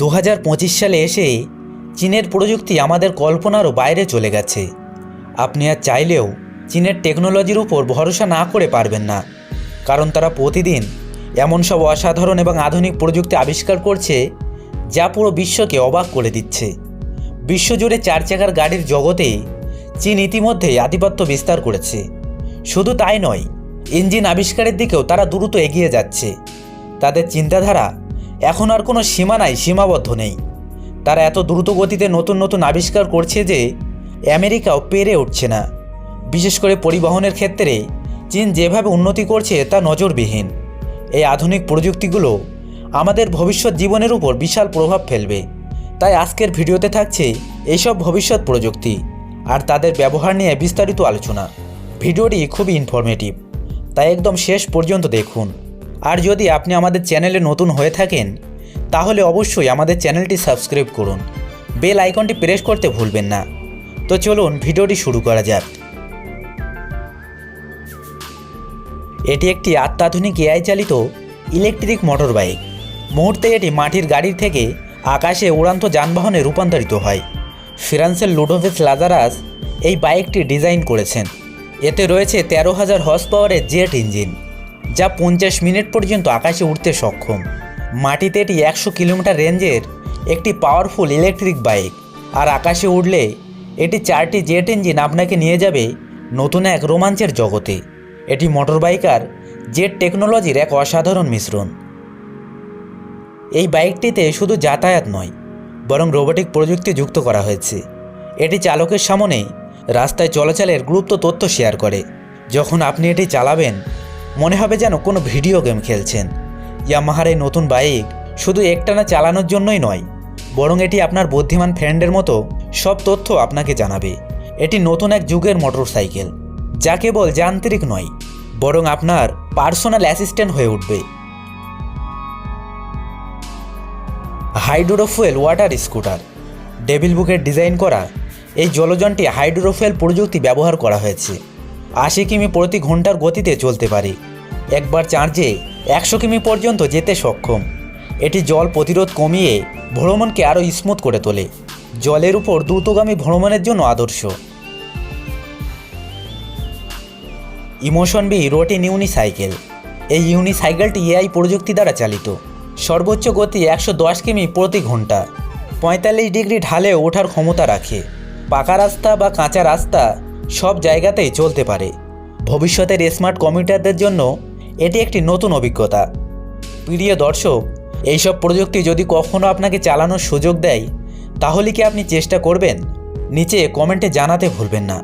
2025 সালে এসে চীনের প্রযুক্তি আমাদের কল্পনারও বাইরে চলে গেছে। আপনি আর চাইলেও চীনের টেকনোলজির উপর ভরসা না করে পারবেন না, কারণ তারা প্রতিদিন এমন সব অসাধারণ এবং আধুনিক প্রযুক্তি আবিষ্কার করছে যা পুরো বিশ্বকে অবাক করে দিচ্ছে। বিশ্বজুড়ে 4 চাকার গাড়ির জগতে চীন ইতিমধ্যেই আধিপত্য বিস্তার করেছে। শুধু তাই নয়, ইঞ্জিন আবিষ্কারের দিকেও তারা দ্রুত এগিয়ে যাচ্ছে। তাদের চিন্তাধারা এখন আর কোনো সীমানায় সীমাবদ্ধ নেই। তারা এত দ্রুত গতিতে নতুন নতুন আবিষ্কার করছে যে আমেরিকাও পেরে উঠছে না। বিশেষ করে পরিবহনের ক্ষেত্রে চীন যেভাবে উন্নতি করছে তা নজরবিহীন। এই আধুনিক প্রযুক্তিগুলো আমাদের ভবিষ্যৎ জীবনের উপর বিশাল প্রভাব ফেলবে। তাই আজকের ভিডিওতে থাকছে এইসব ভবিষ্যৎ প্রযুক্তি আর তাদের ব্যবহার নিয়ে বিস্তারিত আলোচনা। ভিডিওটি খুবই ইনফরমেটিভ, তাই একদম শেষ পর্যন্ত দেখুন। আর যদি আপনি আমাদের চ্যানেলে নতুন হয়ে থাকেন তাহলে অবশ্যই আমাদের চ্যানেলটি সাবস্ক্রাইব করুন, বেল আইকনটি প্রেস করতে ভুলবেন না। তো চলুন ভিডিওটি শুরু করা যাক। এটি একটি অত্যাধুনিক এআই চালিত ইলেকট্রিক মোটর বাইক। মুহূর্তে এটি মাটির গাড়ির থেকে আকাশে উড়ান্ত যানবাহনে রূপান্তরিত হয়। ফ্রান্সের লুডোভিস লাজারাস এই বাইকটি ডিজাইন করেছেন। এতে রয়েছে 13,000 হর্স পাওয়ারের জেট ইঞ্জিন, যা 50 মিনিট পর্যন্ত আকাশে উঠতে সক্ষম। মাটিতে এটি 100 কিলোমিটার রেঞ্জের একটি পাওয়ারফুল ইলেকট্রিক বাইক, আর আকাশে উঠলে এটি 4টি জেট ইঞ্জিন আপনাকে নিয়ে যাবে নতুন এক রোমাঞ্চের জগতে। এটি মোটর বাইক আর জেট টেকনোলজির এক অসাধারণ মিশ্রণ। এই বাইকটিতে শুধু যাতায়াত নয়, বরং রোবোটিক প্রযুক্তি যুক্ত করা হয়েছে। এটি চালকের সামনে রাস্তায় চলাচলের গুরুত্ব তথ্য শেয়ার করে। যখন আপনি এটি চালাবেন মনে হবে যেন কোনো ভিডিও গেম খেলছেন। ইয়ামাহার এই নতুন বাইক শুধু একটানা চালানোর জন্যই নয়, বরং এটি আপনার বুদ্ধিমান ফ্রেন্ডের মতো সব তথ্য আপনাকে জানাবে। এটি নতুন এক যুগের মোটরসাইকেল, যা কেবল যান্ত্রিক নয়, বরং আপনার পার্সোনাল অ্যাসিস্ট্যান্ট হয়ে উঠবে। হাইড্রোফুয়েল ওয়াটার স্কুটার। ডেভিল বুকের ডিজাইন করা এই জলযানটি হাইড্রোফুয়েল প্রযুক্তি ব্যবহার করা হয়েছে। 80 কিমি প্রতি ঘন্টার গতিতে চলতে পারে। একবার চার্জে 100 কিমি পর্যন্ত যেতে সক্ষম। এটি জল প্রতিরোধ কমিয়ে ভ্রমণকে আরও স্মুথ করে তোলে। জলের উপর দ্রুতগামী ভ্রমণের জন্য আদর্শ। ইমোশন বি রোটিন ইউনিসাইকেল। এই ইউনিসাইকেলটি এআই প্রযুক্তি দ্বারা চালিত। সর্বোচ্চ গতি 110 কিমি প্রতি ঘন্টা। 45 ডিগ্রি ঢালে ওঠার ক্ষমতা রাখে। পাকা রাস্তা বা কাঁচা রাস্তা সব জায়গাতেই চলতে পারে। ভবিষ্যতের স্মার্ট কমিউটারদের জন্য এটি একটি নতুন অভিজ্ঞতা। প্রিয় দর্শক, এইসব প্রযুক্তি যদি কখনও আপনাকে চালানোর সুযোগ দেয় তাহলে কি আপনি চেষ্টা করবেন? নিচে কমেন্টে জানাতে ভুলবেন না।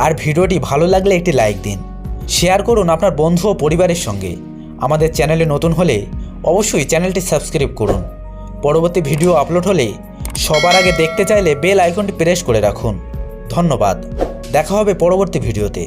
আর ভিডিওটি ভালো লাগলে একটি লাইক দিন, শেয়ার করুন আপনার বন্ধু ও পরিবারের সঙ্গে। আমাদের চ্যানেলে নতুন হলে অবশ্যই চ্যানেলটি সাবস্ক্রাইব করুন। পরবর্তী ভিডিও আপলোড হলে সবার আগে দেখতে চাইলে বেল আইকনটি প্রেস করে রাখুন। ধন্যবাদ। দেখা হবে পরবর্তী ভিডিওতে।